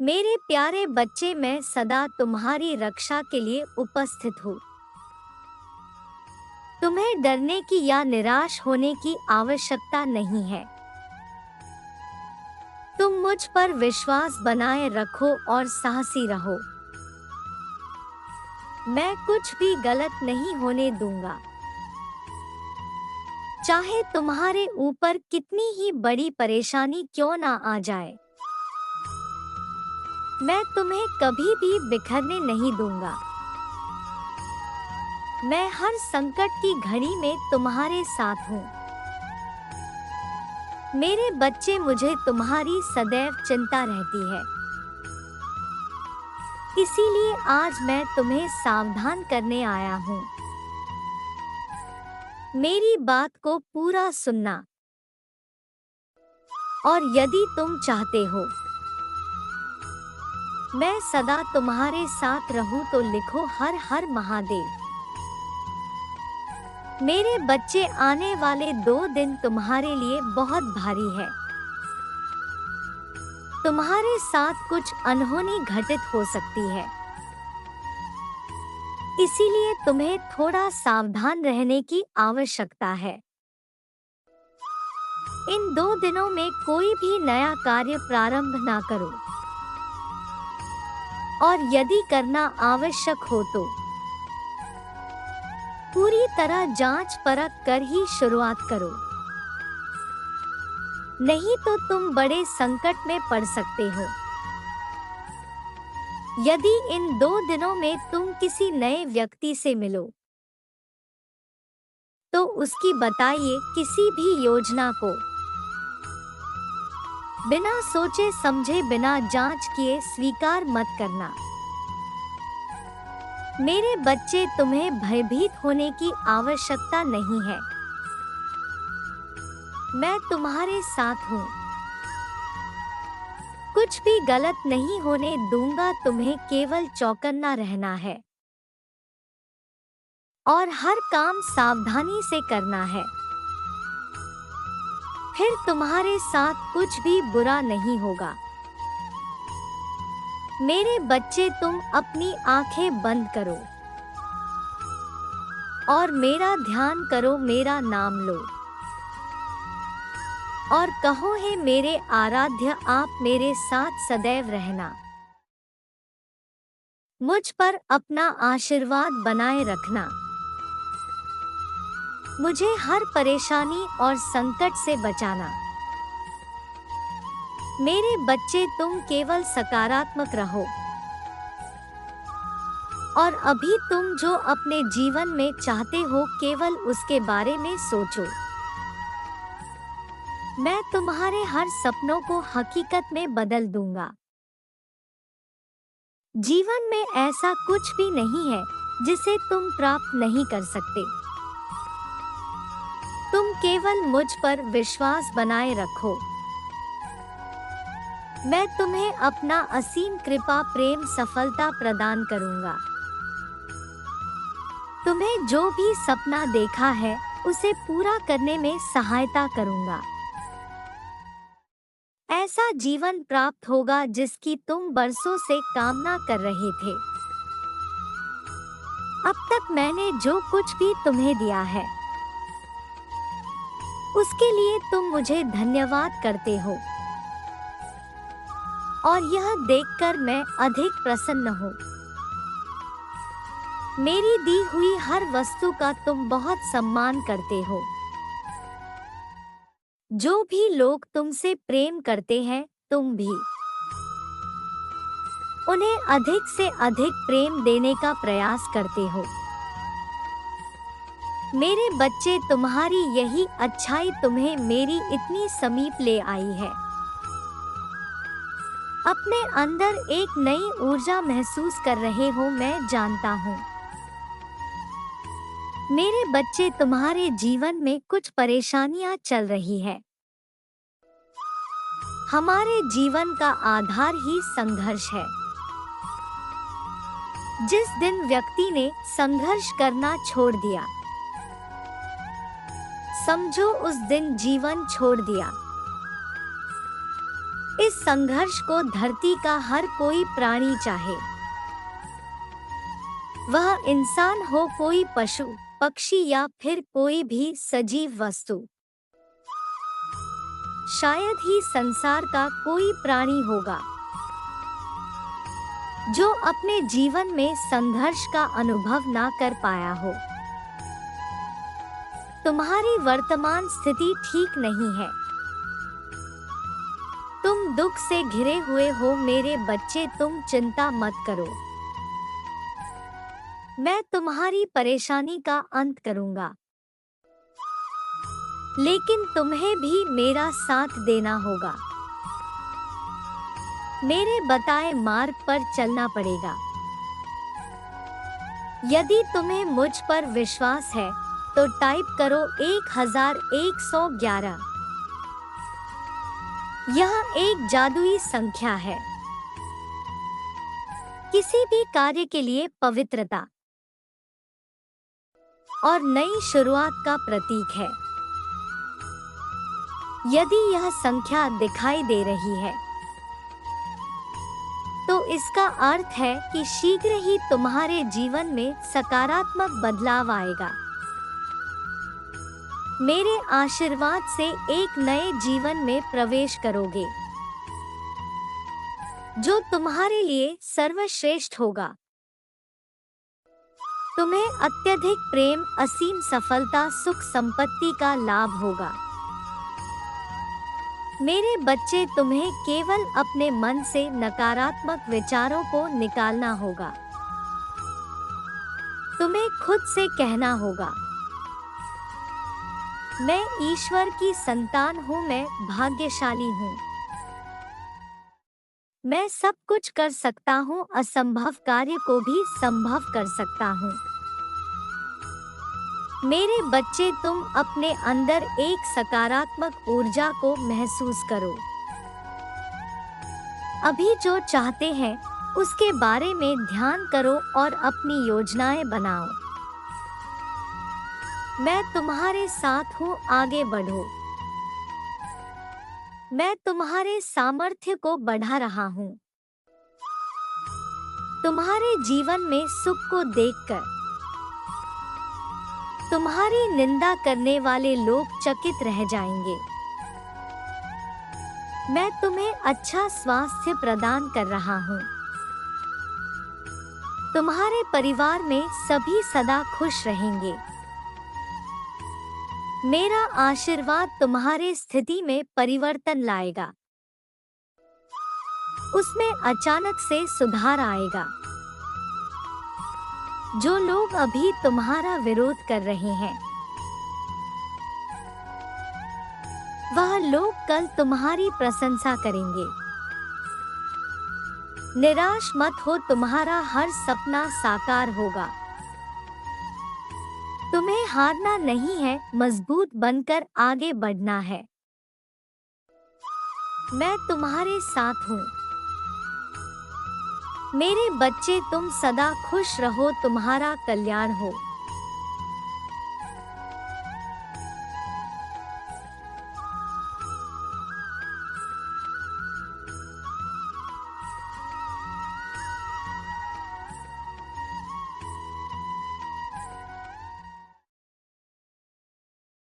मेरे प्यारे बच्चे, मैं सदा तुम्हारी रक्षा के लिए उपस्थित हूँ। तुम्हें डरने की या निराश होने की आवश्यकता नहीं है। तुम मुझ पर विश्वास बनाए रखो और साहसी रहो। मैं कुछ भी गलत नहीं होने दूंगा। चाहे तुम्हारे ऊपर कितनी ही बड़ी परेशानी क्यों ना आ जाए, मैं तुम्हें कभी भी बिखरने नहीं दूंगा। मैं हर संकट की घड़ी में तुम्हारे साथ हूँ। मेरे बच्चे, मुझे तुम्हारी सदैव चिंता रहती है। इसीलिए आज मैं तुम्हें सावधान करने आया हूँ। मेरी बात को पूरा सुनना, और यदि तुम चाहते हो मैं सदा तुम्हारे साथ रहूं तो लिखो हर हर महादेव। मेरे बच्चे, आने वाले 2 दिन तुम्हारे लिए बहुत भारी है। तुम्हारे साथ कुछ अनहोनी घटित हो सकती है। इसीलिए तुम्हें थोड़ा सावधान रहने की आवश्यकता है। इन 2 दिनों में कोई भी नया कार्य प्रारंभ ना करो, और यदि करना आवश्यक हो तो पूरी तरह जांच परख कर ही शुरुआत करो। नहीं तो तुम बड़े संकट में पड़ सकते हो। यदि इन 2 दिनों में तुम किसी नए व्यक्ति से मिलो तो उसकी बताइए किसी भी योजना को बिना सोचे समझे, बिना जांच किए स्वीकार मत करना। मेरे बच्चे, तुम्हें भयभीत होने की आवश्यकता नहीं है। मैं तुम्हारे साथ हूँ। कुछ भी गलत नहीं होने दूंगा। तुम्हें केवल चौकन्ना रहना है और हर काम सावधानी से करना है। फिर तुम्हारे साथ कुछ भी बुरा नहीं होगा। मेरे बच्चे, तुम अपनी आंखें बंद करो और मेरा ध्यान करो। मेरा नाम लो और कहो, हे मेरे आराध्य, आप मेरे साथ सदैव रहना। मुझ पर अपना आशीर्वाद बनाए रखना। मुझे हर परेशानी और संकट से बचाना। मेरे बच्चे, तुम केवल सकारात्मक रहो और अभी तुम जो अपने जीवन में चाहते हो केवल उसके बारे में सोचो। मैं तुम्हारे हर सपनों को हकीकत में बदल दूंगा। जीवन में ऐसा कुछ भी नहीं है जिसे तुम प्राप्त नहीं कर सकते। तुम केवल मुझ पर विश्वास बनाए रखो। मैं तुम्हें अपना असीम कृपा, प्रेम, सफलता प्रदान करूंगा। तुम्हें जो भी सपना देखा है उसे पूरा करने में सहायता करूंगा। ऐसा जीवन प्राप्त होगा जिसकी तुम बरसों से कामना कर रहे थे। अब तक मैंने जो कुछ भी तुम्हें दिया है उसके लिए तुम मुझे धन्यवाद करते हो, और यह देखकर मैं अधिक प्रसन्न हूँ। मेरी दी हुई हर वस्तु का तुम बहुत सम्मान करते हो। जो भी लोग तुमसे प्रेम करते हैं, तुम भी उन्हें अधिक से अधिक प्रेम देने का प्रयास करते हो। मेरे बच्चे, तुम्हारी यही अच्छाई तुम्हें मेरी इतनी समीप ले आई है। अपने अंदर एक नई ऊर्जा महसूस कर रहे हो, मैं जानता हूँ। मेरे बच्चे, तुम्हारे जीवन में कुछ परेशानियां चल रही है। हमारे जीवन का आधार ही संघर्ष है। जिस दिन व्यक्ति ने संघर्ष करना छोड़ दिया, समझो उस दिन जीवन छोड़ दिया। इस संघर्ष को धरती का हर कोई प्राणी चाहे, वह इंसान हो, कोई पशु पक्षी या फिर कोई भी सजीव वस्तु। शायद ही संसार का कोई प्राणी होगा जो अपने जीवन में संघर्ष का अनुभव ना कर पाया हो। तुम्हारी वर्तमान स्थिति ठीक नहीं है। तुम दुख से घिरे हुए हो मेरे बच्चे, तुम चिंता मत करो। मैं तुम्हारी परेशानी का अंत करूंगा, लेकिन तुम्हें भी मेरा साथ देना होगा। मेरे बताए मार्ग पर चलना पड़ेगा। यदि तुम्हें मुझ पर विश्वास है तो टाइप करो 1111। यह एक जादुई संख्या है, किसी भी कार्य के लिए पवित्रता और नई शुरुआत का प्रतीक है। यदि यह संख्या दिखाई दे रही है तो इसका अर्थ है कि शीघ्र ही तुम्हारे जीवन में सकारात्मक बदलाव आएगा। मेरे आशीर्वाद से एक नए जीवन में प्रवेश करोगे जो तुम्हारे लिए सर्वश्रेष्ठ होगा। तुम्हें अत्यधिक प्रेम, असीम सफलता, सुख संपत्ति का लाभ होगा। मेरे बच्चे, तुम्हें केवल अपने मन से नकारात्मक विचारों को निकालना होगा। तुम्हें खुद से कहना होगा, मैं ईश्वर की संतान हूँ, मैं भाग्यशाली हूँ, मैं सब कुछ कर सकता हूँ, असंभव कार्य को भी संभव कर सकता हूँ। मेरे बच्चे, तुम अपने अंदर एक सकारात्मक ऊर्जा को महसूस करो। अभी जो चाहते हैं उसके बारे में ध्यान करो और अपनी योजनाएं बनाओ। मैं तुम्हारे साथ हूँ, आगे बढ़ो। मैं तुम्हारे सामर्थ्य को बढ़ा रहा हूँ। तुम्हारे जीवन में सुख को देखकर तुम्हारी निंदा करने वाले लोग चकित रह जाएंगे। मैं तुम्हें अच्छा स्वास्थ्य प्रदान कर रहा हूँ। तुम्हारे परिवार में सभी सदा खुश रहेंगे। मेरा आशीर्वाद तुम्हारे स्थिति में परिवर्तन लाएगा। उसमें अचानक से सुधार आएगा। जो लोग अभी तुम्हारा विरोध कर रहे हैं, वह लोग कल तुम्हारी प्रशंसा करेंगे। निराश मत हो, तुम्हारा हर सपना साकार होगा। तुम्हें हारना नहीं है, मजबूत बनकर आगे बढ़ना है। मैं तुम्हारे साथ हूँ। मेरे बच्चे, तुम सदा खुश रहो, तुम्हारा कल्याण हो।